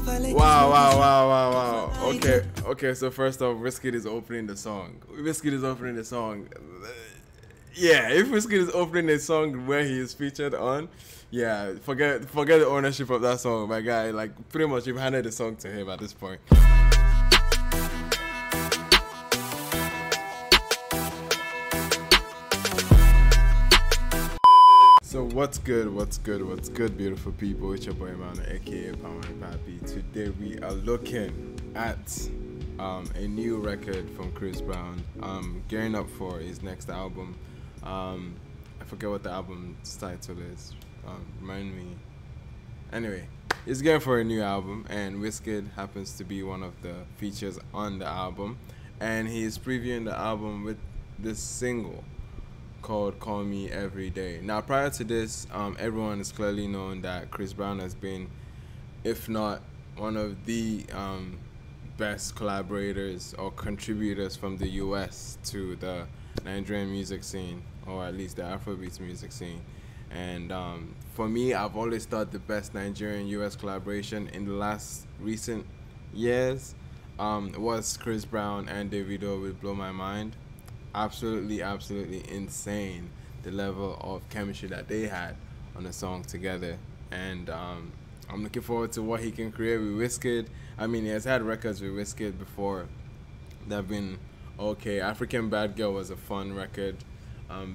Wow, wow, wow, wow, wow. Okay, so first off, WizKid is opening the song. WizKid is opening the song. Yeah, if WizKid is opening a song where he is featured on, yeah, forget the ownership of that song, my guy. Like, pretty much you've handed the song to him at this point. So what's good, beautiful people? It's your boy man, aka palmwinepapi. Today we are looking at a new record from Chris Brown, gearing up for his next album. I forget what the album's title is. Remind me. Anyway, he's gearing for a new album, and WizKid happens to be one of the features on the album, and he's previewing the album with this single called Call Me Every Day. Now, prior to this, everyone has clearly known that Chris Brown has been, if not one of the best collaborators or contributors from the US to the Nigerian music scene, or at least the AFROBEATS music scene. And for me, I've always thought the best Nigerian-US collaboration in the last recent years was Chris Brown and Davido with Blow My Mind. Absolutely insane, the level of chemistry that they had on the song together. And I'm looking forward to what he can create with WizKid. I mean, he has had records with WizKid before that have been okay. African Bad Girl was a fun record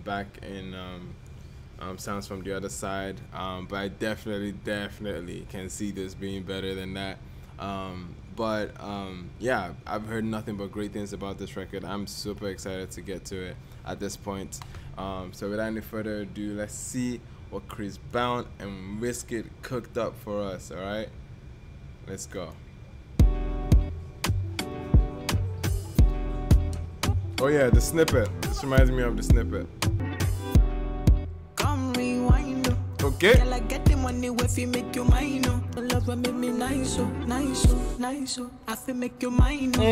back in Sounds From the Other Side, but I definitely can see this being better than that. Yeah, I've heard nothing but great things about this record. I'm super excited to get to it at this point. So without any further ado, let's see what Chris Brown and WizKid cooked up for us. All right, let's go. Oh yeah, the snippet. This reminds me of the snippet. Okay. Girl, I get the money if you make your mind up. The love will make me nice, so nice, so nice, so I feel make your mind up.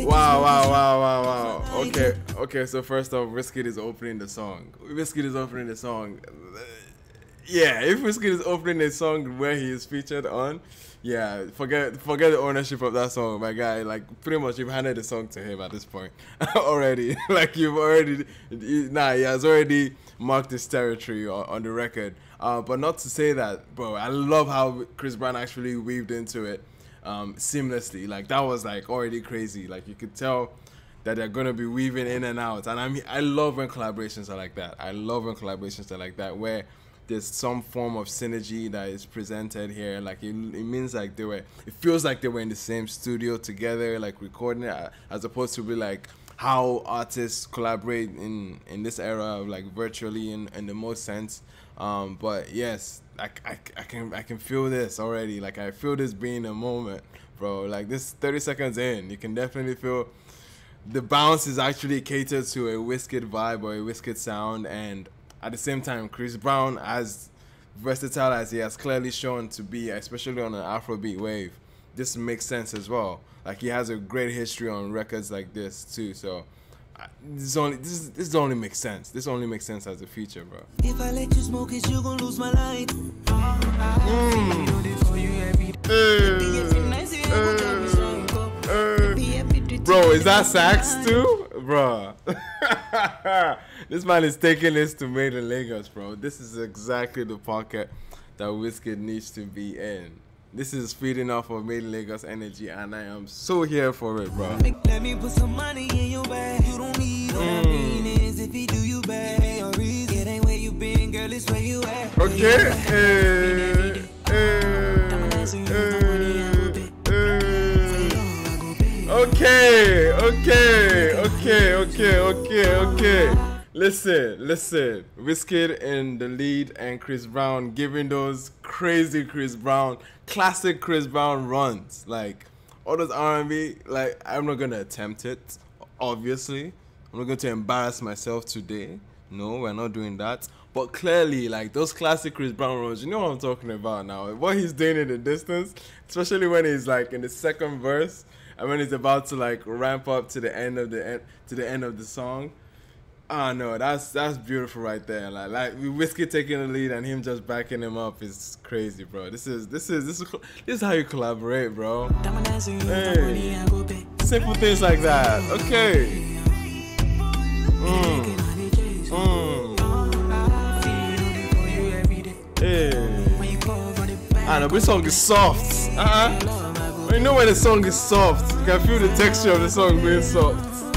Wow. Okay, so first off, WizKid is opening the song. Yeah, if WizKid is opening a song where he is featured on, yeah, forget the ownership of that song, my guy. Like, pretty much you've handed the song to him at this point already. Like, he has already marked his territory on the record. But not to say that, bro, I love how Chris Brown actually weaved into it seamlessly. Like, that was like already crazy. Like, you could tell that they're gonna be weaving in and out. And I love when collaborations are like that. Where there's some form of synergy that is presented here. Like, it means like it feels like they were in the same studio together, like recording it, as opposed to be like how artists collaborate in this era, like virtually in the most sense. But yes, I can feel this already. Like, I feel this being a moment, bro. Like, this 30 seconds in, you can definitely feel the bounce is actually catered to a WizKid vibe or a WizKid sound. And at the same time, Chris Brown, as versatile as he has clearly shown to be, especially on an Afrobeat wave, this makes sense as well. Like, he has a great history on records like this too. So this only makes sense. This only makes sense as a feature, bro. If I let you smoke it, you gon' lose my light. Bro, is that sax too? Bro. This man is taking this to Made in Lagos, bro. This is exactly the pocket that WizKid needs to be in. This is feeding off of Made in Lagos energy, and I am so here for it, bro. Let me put some money in your bag. You don't need all that meanings if he do you bad. It ain't where you been, girl, it's where you at. Okay. Okay. Listen. WizKid in the lead and Chris Brown giving those crazy classic Chris Brown runs. Like, all those R&B, like, I'm not gonna attempt it, obviously. I'm not going to embarrass myself today. No, we're not doing that. But clearly, like, those classic Chris Brown runs, you know what I'm talking about now. What he's doing in the distance, especially when he's like in the second verse, and when he's about to like ramp up to the end of the song, Ah no, that's beautiful right there. Like WizKid taking the lead and him just backing him up is crazy, bro. This is how you collaborate, bro. Hey, simple things like that. Okay. Hey. I know, but this song is soft. You know when the song is soft, you can feel the texture of the song being soft.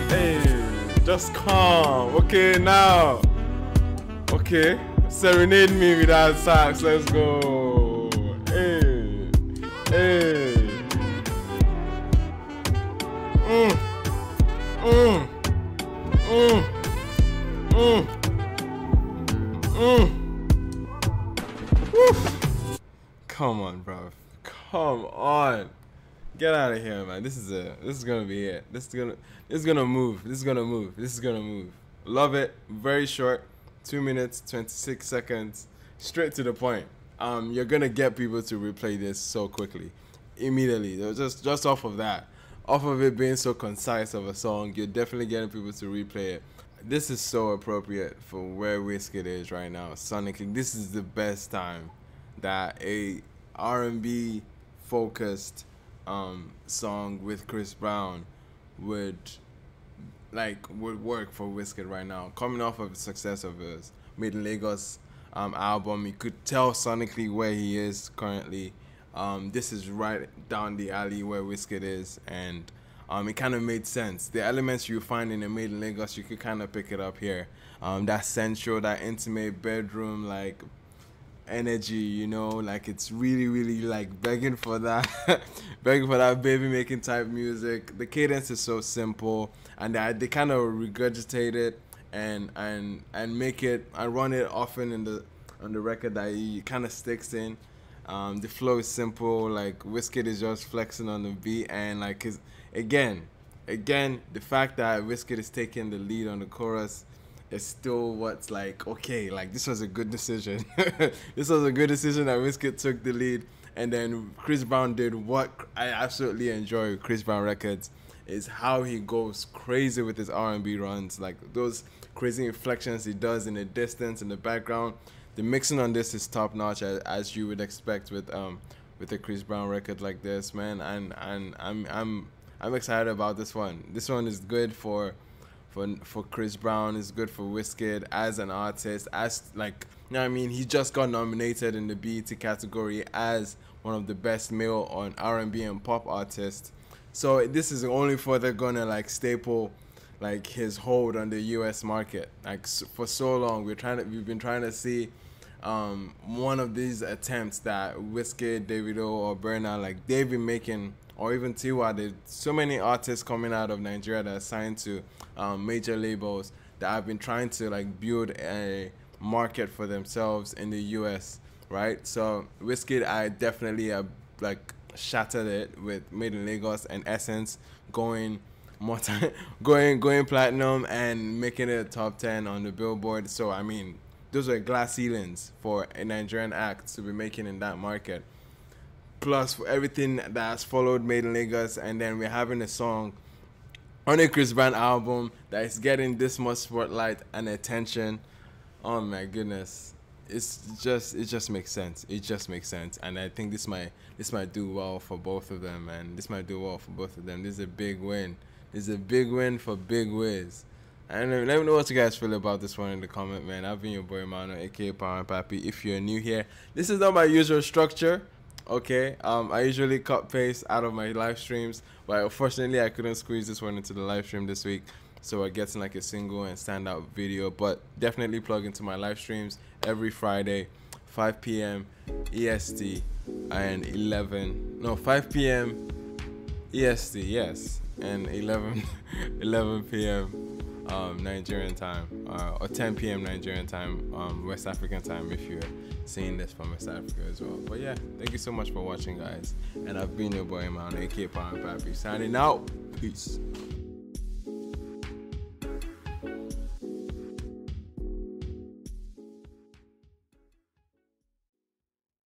Hey. Just calm. Okay, now. Okay. Serenade me with that sax. Let's go. Hey. Hey. Come on, bro. Come on. Get out of here, man. This is gonna be it. This is gonna move. This is gonna move. This is gonna move. Love it. Very short. 2 minutes, 26 seconds. Straight to the point. You're gonna get people to replay this so quickly. Immediately. Just off of that. Off of it being so concise of a song, you're definitely getting people to replay it. This is so appropriate for where WizKid is right now. Sonically, this is the best time that a R&B focused song with Chris Brown would work for WizKid right now. Coming off of the success of his Made in Lagos album, you could tell sonically where he is currently. This is right down the alley where WizKid is, and it kind of made sense. The elements you find in the Made in Lagos, you could kind of pick it up here. That sensual, that intimate bedroom like energy, you know, like it's really like begging for that begging for that baby making type music. The cadence is so simple, and they kind of regurgitate it and make it and run it often on the record that he kind of sticks in. The flow is simple, like WizKid is just flexing on the beat, and like again the fact that WizKid is taking the lead on the chorus is still what's like, okay, like this was a good decision. This was a good decision that WizKid took the lead, and then Chris Brown did what I absolutely enjoy with Chris Brown records, is how he goes crazy with his R&B runs, like those crazy inflections he does in the distance, in the background. The mixing on this is top notch, as you would expect with a Chris Brown record like this, man. And I'm excited about this one. This one is good for Chris Brown. It's good for WizKid as an artist, as like, you know what I mean, he just got nominated in the BET category as one of the best male on R&B and pop artists. So this is only further gonna like staple like his hold on the US market. Like for so long we've been trying to see one of these attempts that WizKid, Davido, or Burna, like they've been making, or even Tiwa. There's so many artists coming out of Nigeria that are signed to major labels that have been trying to like build a market for themselves in the US, right? So WizKid, I definitely like shattered it with Made in Lagos and Essence going going platinum and making it a top 10 on the Billboard. So I mean, those are glass ceilings for a Nigerian act to be making in that market. Plus for everything that has followed Made in Lagos, and then we're having a song on a Chris Brown album that is getting this much spotlight and attention. Oh my goodness, it just makes sense. It just makes sense, and I think this might do well for both of them, and this might do well for both of them. This is a big win. This is a big win for Big Wiz. And let me know what you guys feel about this one in the comment, man. I've been your boy Mano, aka palmwinepapi. If you're new here, this is not my usual structure. Okay, I usually cut paste out of my live streams, but unfortunately I couldn't squeeze this one into the live stream this week, so we're getting like a single and standout video. But definitely plug into my live streams every Friday, 5 p.m. EST and 5 p.m. EST, yes, and 11 p.m. Nigerian time, or 10 p.m. Nigerian time, West African time, if you're seeing this from West Africa as well. But yeah, thank you so much for watching, guys, and I've been your boy Mano, aka palmwinepapi, signing out. Peace.